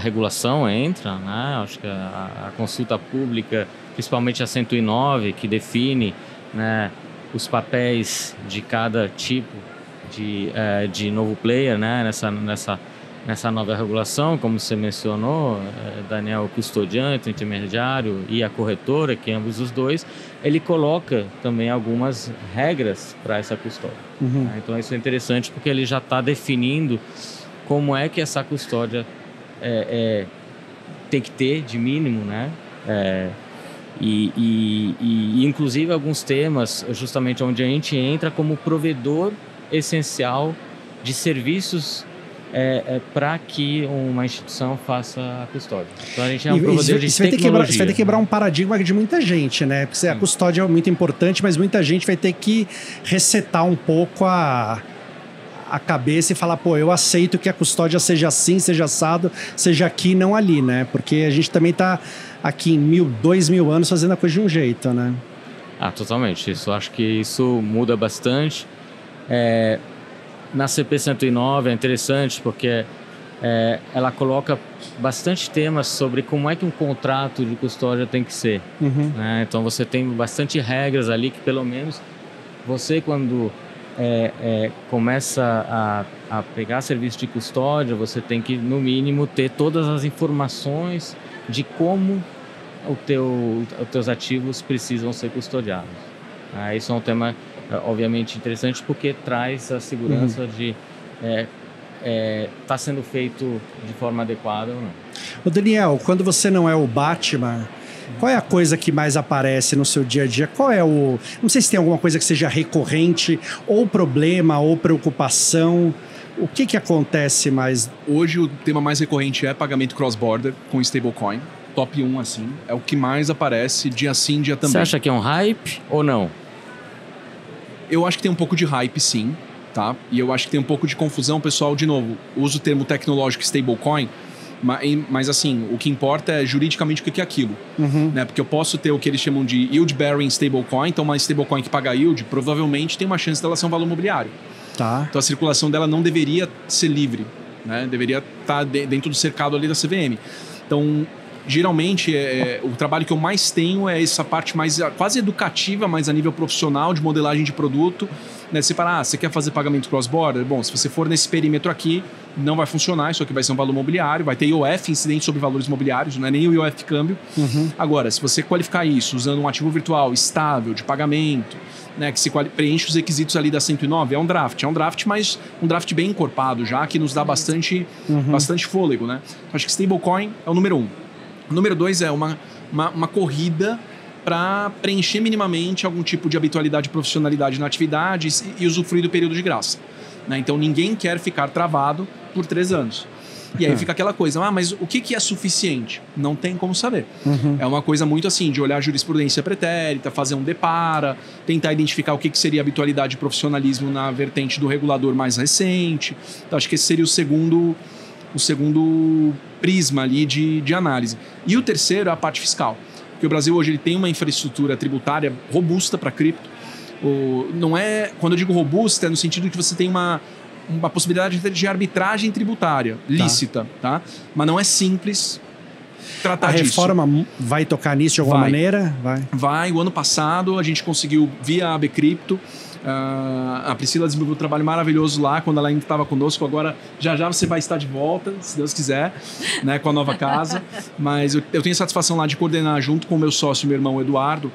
regulação entra, né? Acho que a consulta pública, principalmente a 109, que define, né, os papéis de cada tipo de novo player, né, nessa nova regulação, como você mencionou, Daniel, o custodiante, o intermediário e a corretora, que ambos os dois, ele coloca também algumas regras para essa custódia. Então isso é interessante porque ele já está definindo como é que essa custódia tem que ter de mínimo, né? E inclusive alguns temas, justamente onde a gente entra como provedor essencial de serviços para que uma instituição faça a custódia. Então a gente é um provedor de tecnologia. Você vai ter que quebrar um paradigma de muita gente, né? Porque a custódia é muito importante, mas muita gente vai ter que resetar um pouco a cabeça e falar, pô, eu aceito que a custódia seja assim, seja assado, seja aqui, não ali, né? Porque a gente também está aqui em 2.000 anos fazendo a coisa de um jeito, né? Totalmente. Acho que isso muda bastante. Na CP 109 é interessante porque ela coloca bastante temas sobre como é que um contrato de custódia tem que ser. Né? Então você tem bastante regras ali que pelo menos você, quando começa a pegar serviço de custódia, você tem que, no mínimo, ter todas as informações de como os teus ativos precisam ser custodiados. Isso é um tema, obviamente, interessante, porque traz a segurança de tá sendo feito de forma adequada ou não. Ô Daniel, quando você não é o Batman, qual é a coisa que mais aparece no seu dia a dia? Qual é não sei se tem alguma coisa que seja recorrente, ou problema, ou preocupação. O que acontece mais? Hoje o tema mais recorrente é pagamento cross-border com stablecoin. Top 1, assim. É o que mais aparece dia sim, dia também. Você acha que é um hype ou não? Eu acho que tem um pouco de hype, sim. Tá? E eu acho que tem um pouco de confusão, pessoal. De novo, uso o termo tecnológico stablecoin, mas assim, o que importa é juridicamente o que é aquilo. Né? Porque eu posso ter o que eles chamam de yield-bearing stablecoin, então uma stablecoin que paga yield, provavelmente tem uma chance dela ser um valor imobiliário. Tá. Então a circulação dela não deveria ser livre, né? Deveria estar dentro do cercado ali da CVM. Então, geralmente, o trabalho que eu mais tenho é essa parte mais quase educativa, mas a nível profissional, de modelagem de produto. Né? Você quer fazer pagamento cross-border? Bom, se você for nesse perímetro aqui, não vai funcionar, isso aqui vai ser um valor imobiliário, vai ter IOF, incidente sobre valores imobiliários, não é nem o IOF câmbio. Agora, se você qualificar isso usando um ativo virtual estável, de pagamento, né, que se preenche os requisitos ali da 109, é um draft, mas um draft bem encorpado já, que nos dá bastante fôlego. Né? Então, acho que stablecoin é o número 1. O número 2 é uma corrida para preencher minimamente algum tipo de habitualidade e profissionalidade na atividade e usufruir do período de graça. Né? Então, ninguém quer ficar travado por 3 anos. E aí fica aquela coisa, mas o que é suficiente? Não tem como saber. É uma coisa muito assim, de olhar a jurisprudência pretérita, fazer um depara, tentar identificar o que seria habitualidade e profissionalismo na vertente do regulador mais recente. Então, acho que esse seria o segundo prisma ali de análise. E o terceiro é a parte fiscal. Porque o Brasil hoje ele tem uma infraestrutura tributária robusta para cripto. Não é, quando eu digo robusta, é no sentido que você tem uma possibilidade de arbitragem tributária lícita, tá? Mas não é simples tratar disso. A reforma vai tocar nisso de alguma maneira? Vai. O ano passado a gente conseguiu, via a AB Cripto, a Priscila desenvolveu um trabalho maravilhoso lá quando ela ainda estava conosco. Agora já você vai estar de volta, se Deus quiser, né, com a nova casa. Mas eu tenho a satisfação lá de coordenar junto com o meu sócio, meu irmão Eduardo.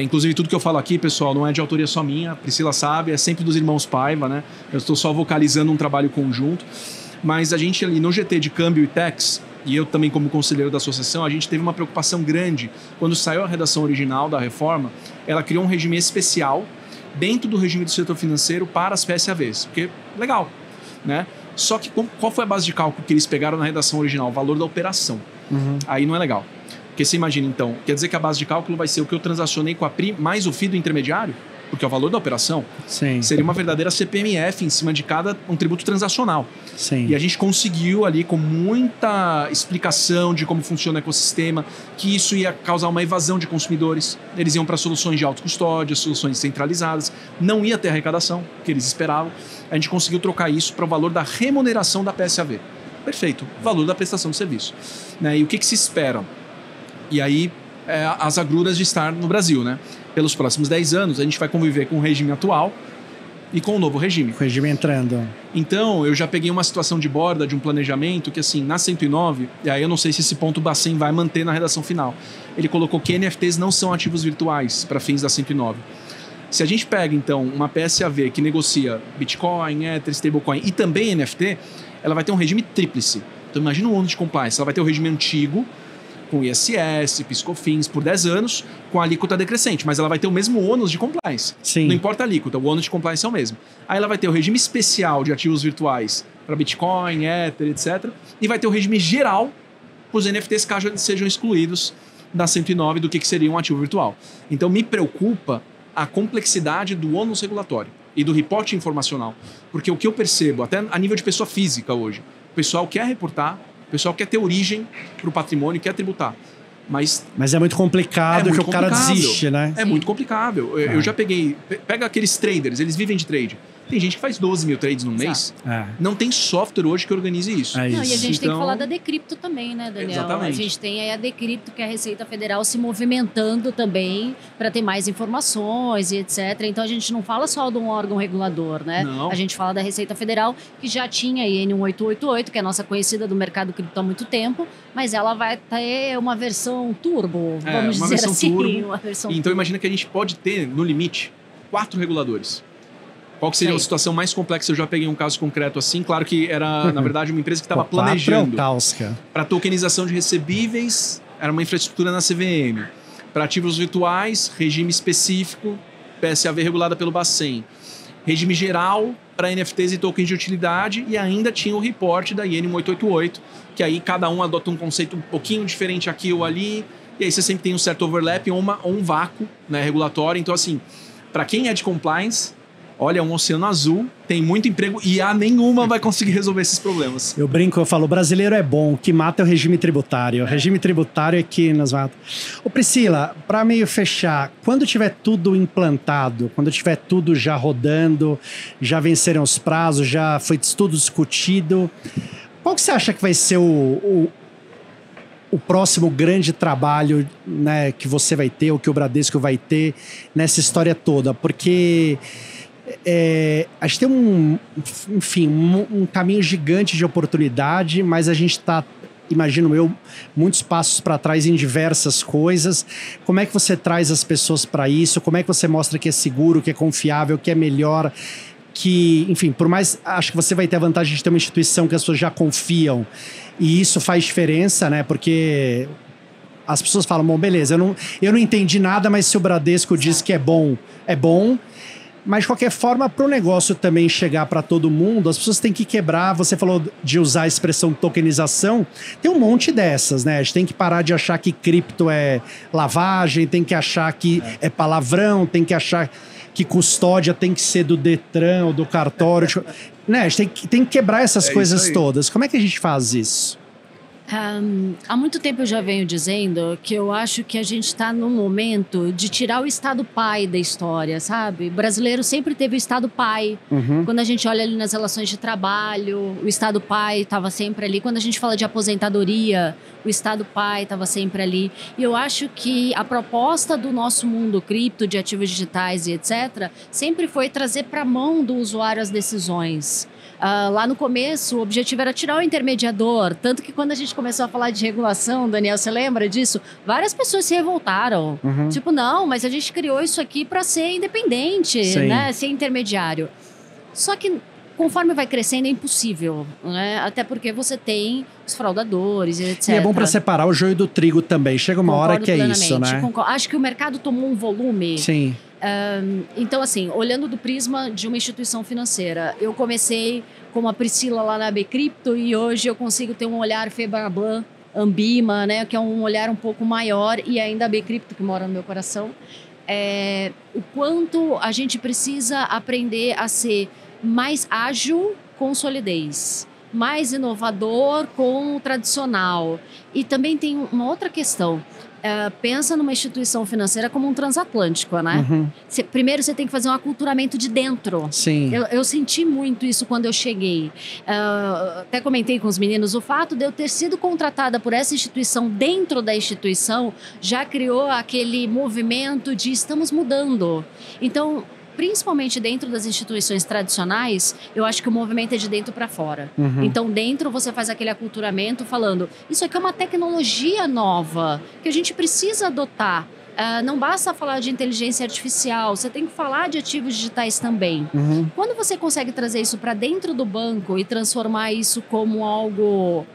Inclusive tudo que eu falo aqui, pessoal, não é de autoria só minha, a Priscila sabe, é sempre dos irmãos Paiva, né? Eu estou só vocalizando um trabalho conjunto. Mas a gente ali no GT de Câmbio e Tax, e eu também como conselheiro da associação, a gente teve uma preocupação grande. Quando saiu a redação original da reforma, ela criou um regime especial dentro do regime do setor financeiro para as PSAVs, porque legal, né? Só que qual foi a base de cálculo que eles pegaram na redação original? O valor da operação. Aí não é legal. Porque você imagina então, quer dizer que a base de cálculo vai ser o que eu transacionei com a PRI mais o FII do intermediário? Porque é o valor da operação. Sim. Seria uma verdadeira CPMF em cima de um tributo transacional. Sim. E a gente conseguiu ali, com muita explicação de como funciona o ecossistema, que isso ia causar uma evasão de consumidores. Eles iam para soluções de autocustódia, soluções centralizadas. Não ia ter arrecadação, que eles esperavam. A gente conseguiu trocar isso para o valor da remuneração da PSAV. Perfeito. Valor da prestação de serviço. Né? E o que se espera? E aí, as agruras de estar no Brasil, né? Pelos próximos 10 anos, a gente vai conviver com o regime atual e com o novo regime. O regime entrando. Então, eu já peguei uma situação de borda de um planejamento que, assim, na 109, e aí eu não sei se esse ponto o Bacen vai manter na redação final. Ele colocou que NFTs não são ativos virtuais para fins da 109. Se a gente pega, então, uma PSAV que negocia Bitcoin, Ether, Stablecoin e também NFT, ela vai ter um regime tríplice. Então, imagina o ônus de compliance. Ela vai ter o regime antigo, com ISS, PIS/COFINS por 10 anos, com a alíquota decrescente, mas ela vai ter o mesmo ônus de compliance. Sim. Não importa a alíquota, o ônus de compliance é o mesmo. Aí ela vai ter o regime especial de ativos virtuais para Bitcoin, Ether, etc. E vai ter o regime geral para os NFTs, caso eles sejam excluídos da 109 do que seria um ativo virtual. Então me preocupa a complexidade do ônus regulatório e do reporte informacional. Porque o que eu percebo, até a nível de pessoa física hoje, o pessoal quer reportar, o pessoal quer ter origem para o patrimônio, quer tributar. Mas é muito complicado que o cara desiste, né? É muito complicado. Eu já pega aqueles traders, eles vivem de trade. Tem gente que faz 12 mil trades no mês. Não tem software hoje que organize isso. Não, e a gente tem que falar da Decrypto também, né, Daniel? Exatamente. A gente tem aí a Decrypto, que é a Receita Federal, se movimentando também para ter mais informações e etc. Então a gente não fala só de um órgão regulador, né? Não. A gente fala da Receita Federal, que já tinha a IN 1888, que é a nossa conhecida do mercado cripto há muito tempo, mas ela vai ter uma versão turbo, vamos dizer versão assim. Turbo. Uma versão então imagina que a gente pode ter, no limite, 4 reguladores. Qual que seria a situação mais complexa? Eu já peguei um caso concreto assim. Claro que era, na verdade, uma empresa que estava planejando para tokenização de recebíveis, era uma infraestrutura na CVM. Para ativos virtuais, regime específico, PSAV regulada pelo Bacen. Regime geral para NFTs e tokens de utilidade, e ainda tinha o report da IN 1888, que aí cada um adota um conceito um pouquinho diferente aqui ou ali, e aí você sempre tem um certo overlap ou um vácuo, né, regulatório. Então, assim, para quem é de compliance, olha, é um oceano azul, tem muito emprego e a nenhuma vai conseguir resolver esses problemas. Eu brinco, eu falo, o brasileiro é bom, o que mata é o regime tributário. O regime tributário é que nos mata. Ô Priscila, para meio fechar, quando tiver tudo implantado, quando tiver tudo já rodando, já venceram os prazos, já foi tudo discutido, qual que você acha que vai ser o próximo grande trabalho, né, que você vai ter, ou que o Bradesco vai ter nessa história toda? Porque a gente tem um caminho gigante de oportunidade, mas a gente está, imagino eu, muitos passos para trás em diversas coisas. Como é que você traz as pessoas para isso? Como é que você mostra que é seguro, que é confiável, que é melhor? Que, enfim, por mais, acho que você vai ter a vantagem de ter uma instituição que as pessoas já confiam, e isso faz diferença, né? Porque as pessoas falam, bom, beleza, eu não entendi nada, mas se o Bradesco diz que é bom, é bom. Mas, de qualquer forma, para o negócio também chegar para todo mundo, as pessoas têm que quebrar. Você falou de usar a expressão tokenização. Tem um monte dessas, né? A gente tem que parar de achar que cripto é lavagem, tem que achar que é palavrão, tem que achar que custódia tem que ser do Detran ou do cartório. Né? A gente tem que quebrar essas coisas todas. Como é que a gente faz isso? Há muito tempo eu já venho dizendo que eu acho que a gente está num momento de tirar o Estado pai da história, sabe? O brasileiro sempre teve o Estado pai. Quando a gente olha ali nas relações de trabalho, o Estado pai estava sempre ali. Quando a gente fala de aposentadoria, o Estado pai estava sempre ali. E eu acho que a proposta do nosso mundo cripto, de ativos digitais e etc., sempre foi trazer para a mão do usuário as decisões. Lá no começo, o objetivo era tirar o intermediador, tanto que quando a gente começou a falar de regulação, Daniel, você lembra disso? Várias pessoas se revoltaram. Tipo, não, mas a gente criou isso aqui para ser independente, né? Ser intermediário. Só que conforme vai crescendo é impossível, né? Até porque você tem os fraudadores, etc. E é bom para separar o joio do trigo também. Chega uma hora que é isso, né? Acho que o mercado tomou um volume. Sim. Então, assim, olhando do prisma de uma instituição financeira, eu comecei como a Priscila lá na Decrypto e hoje eu consigo ter um olhar Febraban, Ambima, né, que é um olhar um pouco maior, e ainda a Decrypto, que mora no meu coração. O quanto a gente precisa aprender a ser mais ágil com solidez, mais inovador com o tradicional. E também tem uma outra questão. Pensa numa instituição financeira como um transatlântico, né? Primeiro você tem que fazer um aculturamento de dentro. Sim. Eu senti muito isso quando eu cheguei. Até comentei com os meninos, o fato de eu ter sido contratada por essa instituição dentro da instituição já criou aquele movimento de estamos mudando. Então, principalmente dentro das instituições tradicionais, eu acho que o movimento é de dentro para fora. Então, dentro você faz aquele aculturamento falando, isso aqui é uma tecnologia nova que a gente precisa adotar. Não basta falar de inteligência artificial, você tem que falar de ativos digitais também. Quando você consegue trazer isso para dentro do banco e transformar isso como algo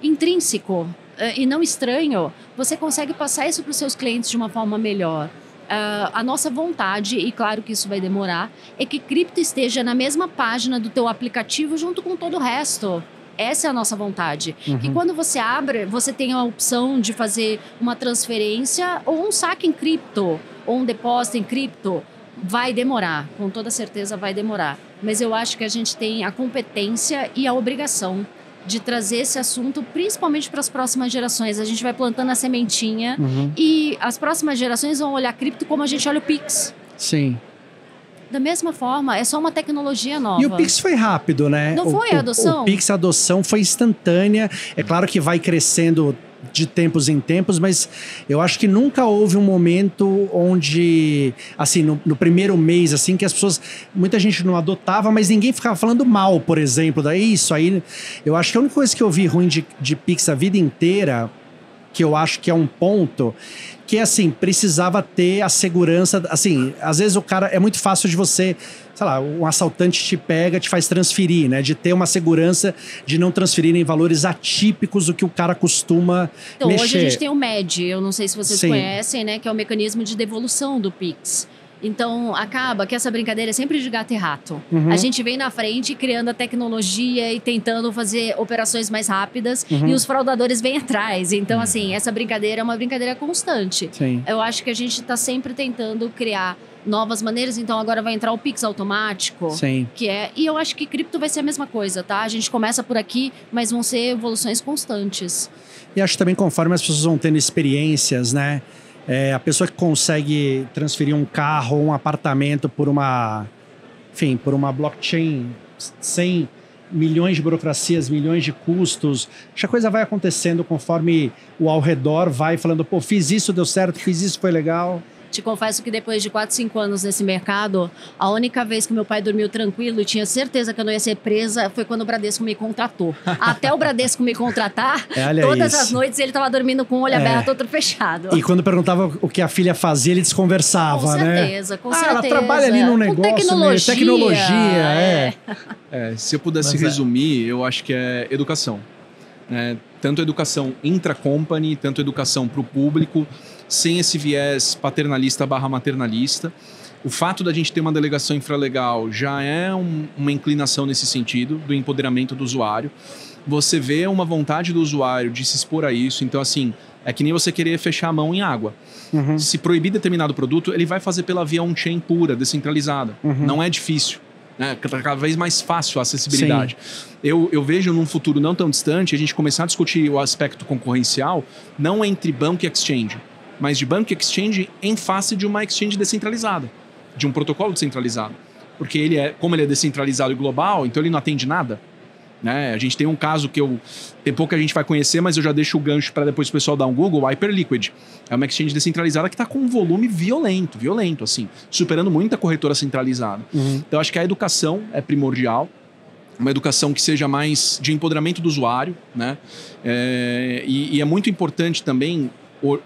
intrínseco e não estranho, você consegue passar isso para os seus clientes de uma forma melhor. A nossa vontade, e claro que isso vai demorar, é que cripto esteja na mesma página do teu aplicativo junto com todo o resto. Essa é a nossa vontade. Que quando você abre, você tem a opção de fazer uma transferência ou um saque em cripto, ou um depósito em cripto. Vai demorar, com toda certeza vai demorar. Mas eu acho que a gente tem a competência e a obrigação de trazer esse assunto, principalmente para as próximas gerações. A gente vai plantando a sementinha e as próximas gerações vão olhar cripto como a gente olha o Pix. Sim. Da mesma forma, é só uma tecnologia nova. E o Pix foi rápido, né? Não foi a adoção? O Pix, a adoção foi instantânea. É claro que vai crescendo de tempos em tempos, mas eu acho que nunca houve um momento onde, assim, no primeiro mês, assim, que as pessoas, muita gente não adotava, mas ninguém ficava falando mal, por exemplo, daí isso aí. Eu acho que a única coisa que eu vi ruim de Pix a vida inteira, que eu acho que é um ponto, que assim, precisava ter a segurança, assim, às vezes o cara, é muito fácil de você, sei lá, um assaltante te pega, te faz transferir, né, de ter uma segurança de não transferir em valores atípicos do que o cara costuma mexer. Hoje a gente tem o MED, eu não sei se vocês Sim. conhecem, né, que é o mecanismo de devolução do Pix. Então, acaba que essa brincadeira é sempre de gato e rato. A gente vem na frente criando a tecnologia e tentando fazer operações mais rápidas e os fraudadores vêm atrás. Então, assim, essa brincadeira é uma brincadeira constante. Sim. Eu acho que a gente está sempre tentando criar novas maneiras. Então, agora vai entrar o Pix automático. Sim. Que é... E eu acho que cripto vai ser a mesma coisa, tá? A gente começa por aqui, mas vão ser evoluções constantes. E acho que também conforme as pessoas vão tendo experiências, né? A pessoa que consegue transferir um carro ou um apartamento por uma blockchain sem milhões de burocracias, milhões de custos, acho que a coisa vai acontecendo conforme o ao redor vai falando, pô, fiz isso, deu certo, fiz isso, foi legal. Te confesso que depois de 4, 5 anos nesse mercado, a única vez que meu pai dormiu tranquilo e tinha certeza que eu não ia ser presa foi quando o Bradesco me contratou. Até o Bradesco me contratar, todas as noites ele estava dormindo com o olho aberto, outro fechado. E quando perguntava o que a filha fazia, ele desconversava, né? Com certeza. Ela trabalha ali num negócio, tecnologia. Se eu pudesse resumir, eu acho que é educação. Tanto educação intra-company, tanto educação para o público, sem esse viés paternalista/maternalista. O fato da gente ter uma delegação infralegal já é uma inclinação nesse sentido, do empoderamento do usuário. Você vê uma vontade do usuário de se expor a isso. Então, assim, é que nem você querer fechar a mão em água. Se proibir determinado produto, ele vai fazer pela via on-chain pura, descentralizada. Não é difícil. Cada vez mais fácil a acessibilidade. Eu vejo num futuro não tão distante a gente começar a discutir o aspecto concorrencial não entre banco e exchange, mas de banco e exchange em face de uma exchange descentralizada, de um protocolo descentralizado. Porque como ele é descentralizado e global, então ele não atende nada. A gente tem um caso que tem pouca gente vai conhecer, mas eu já deixo o gancho para depois o pessoal dar um Google, o Hyperliquid. É uma exchange descentralizada que está com um volume violento, assim, superando muito a corretora centralizada. Então, acho que a educação é primordial, uma educação que seja mais de empoderamento do usuário, né? E é muito importante também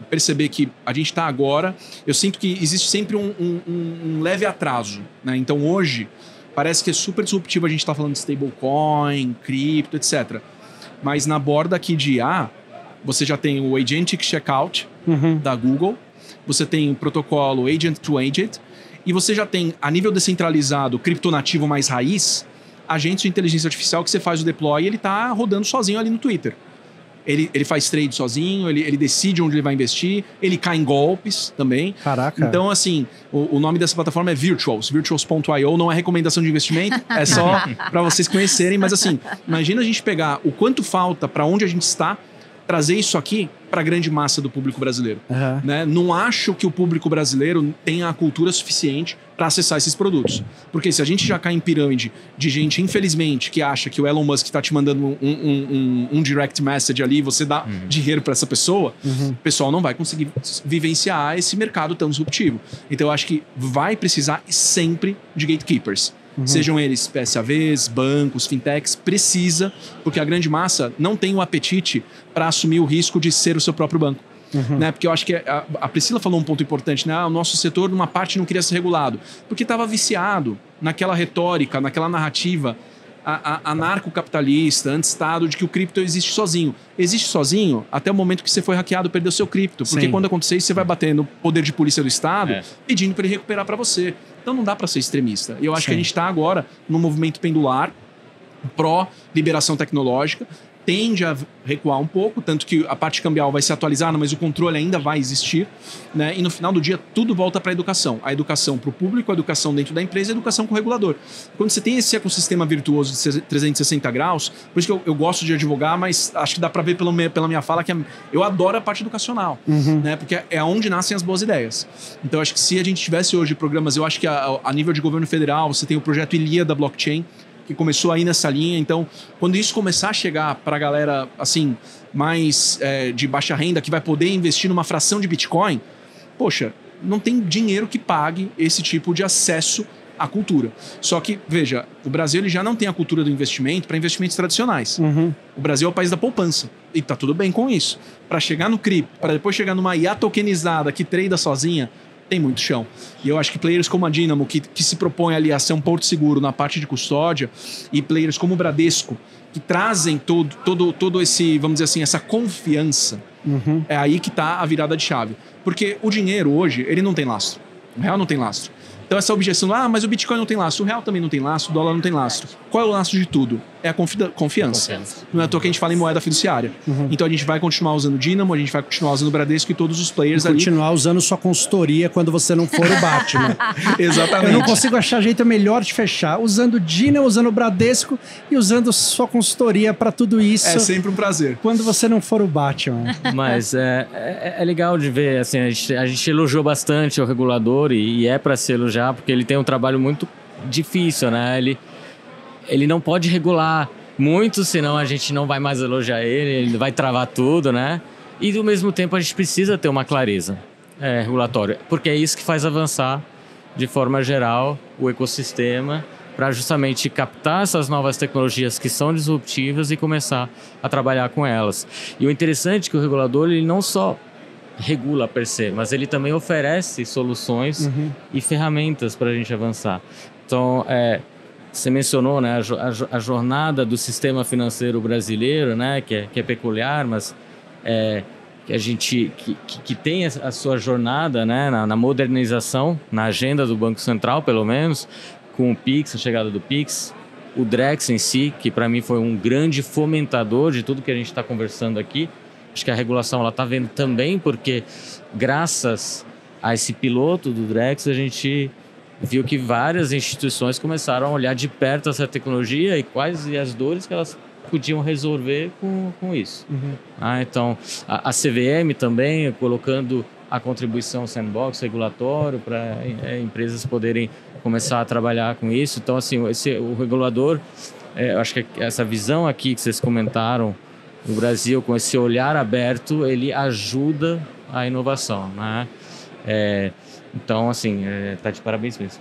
perceber que a gente está agora... Eu sinto que existe sempre um leve atraso, né? Então, hoje... Parece que é super disruptivo a gente estar falando de stablecoin, cripto, etc. Mas na borda aqui de IA, você já tem o Agentic Checkout da Google, você tem o protocolo Agent to Agent, e você já tem, a nível descentralizado, criptonativo mais raiz, agentes de inteligência artificial que você faz o deploy e ele está rodando sozinho ali no Twitter. Ele faz trade sozinho, ele decide onde ele vai investir, ele cai em golpes também. Caraca. Então, assim, o nome dessa plataforma é Virtuals, virtuals.io, não é recomendação de investimento, é só para vocês conhecerem. Mas, assim, imagina a gente pegar o quanto falta para onde a gente está, trazer isso aqui para a grande massa do público brasileiro. Né? Não acho que o público brasileiro tenha a cultura suficiente para acessar esses produtos. Porque se a gente já cai em pirâmide de gente, infelizmente, que acha que o Elon Musk está te mandando um direct message ali e você dá dinheiro para essa pessoa, o pessoal não vai conseguir vivenciar esse mercado tão disruptivo. Então eu acho que vai precisar sempre de gatekeepers. Sejam eles PSAVs, bancos, fintechs, precisa, porque a grande massa não tem o apetite para assumir o risco de ser o seu próprio banco. Né? Porque eu acho que a Priscila falou um ponto importante, né? O nosso setor, numa parte, não queria ser regulado, porque estava viciado naquela retórica, naquela narrativa anarcocapitalista, anti-estado, de que o cripto existe sozinho. Existe sozinho até o momento que você foi hackeado, perdeu seu cripto. Porque quando acontecer isso, você vai bater no poder de polícia do Estado pedindo para ele recuperar para você. Então não dá para ser extremista. E eu acho que a gente está agora num movimento pendular pró-liberação tecnológica, tende a recuar um pouco, tanto que a parte cambial vai ser atualizada, mas o controle ainda vai existir, né? E no final do dia tudo volta para a educação. A educação para o público, a educação dentro da empresa e a educação com o regulador. Quando você tem esse ecossistema virtuoso de 360 graus, por isso que eu gosto de advogar, mas acho que dá para ver pela minha fala que eu adoro a parte educacional, né? Porque é onde nascem as boas ideias. Então acho que se a gente tivesse hoje programas, eu acho que a nível de governo federal, você tem o projeto Ilia da blockchain, que começou aí nessa linha. Então, quando isso começar a chegar para a galera assim, mais de baixa renda, que vai poder investir numa fração de Bitcoin, poxa, não tem dinheiro que pague esse tipo de acesso à cultura. Só que, veja, o Brasil ele já não tem a cultura do investimento para investimentos tradicionais. O Brasil é o país da poupança. E tá tudo bem com isso. Para chegar no cripto, para depois chegar numa IA tokenizada que trada sozinha, tem muito chão. E eu acho que players como a Dynamo, que se propõe ali a ser um porto seguro na parte de custódia, e players como o Bradesco, que trazem todo esse, vamos dizer assim, essa confiança, é aí que está a virada de chave. Porque o dinheiro hoje, ele não tem lastro. O real não tem lastro. Então essa objeção, mas o Bitcoin não tem lastro, o real também não tem lastro, o dólar não tem lastro. Qual é o lastro de tudo? É a confiança. Não é à toa que a gente fala em moeda fiduciária. Então a gente vai continuar usando o Dynamo, a gente vai continuar usando o Bradesco e todos os players ali. Continuar usando sua consultoria quando você não for o Batman. Exatamente. Eu não consigo achar jeito melhor de fechar. Usando o Dynamo, usando o Bradesco e usando sua consultoria para tudo isso. É sempre um prazer. Quando você não for o Batman. Mas é legal de ver, assim, a gente elogiou bastante o regulador e é para se elogiar, porque ele tem um trabalho muito difícil, né? Ele não pode regular muito, senão a gente não vai mais elogiar ele vai travar tudo, né? E, ao mesmo tempo, a gente precisa ter uma clareza regulatória, porque é isso que faz avançar, de forma geral, o ecossistema, para justamente captar essas novas tecnologias que são disruptivas e começar a trabalhar com elas. E o interessante é que o regulador ele não só regula per se, mas ele também oferece soluções e ferramentas para a gente avançar. Então, você mencionou, né, a jornada do sistema financeiro brasileiro, né, que é peculiar, mas que a gente que tem a sua jornada, né, na modernização, na agenda do Banco Central, pelo menos, com o Pix, a chegada do Pix, o Drex em si, que para mim foi um grande fomentador de tudo que a gente está conversando aqui. Acho que a regulação ela está vendo também, porque graças a esse piloto do Drex, a gente viu que várias instituições começaram a olhar de perto essa tecnologia e quais as dores que elas podiam resolver com isso. Então, a CVM também colocando a contribuição sandbox regulatório para empresas poderem começar a trabalhar com isso. Então, assim, o regulador, eu acho que essa visão aqui que vocês comentaram, o Brasil, com esse olhar aberto, ele ajuda a inovação, né? Então, assim, tá de parabéns mesmo.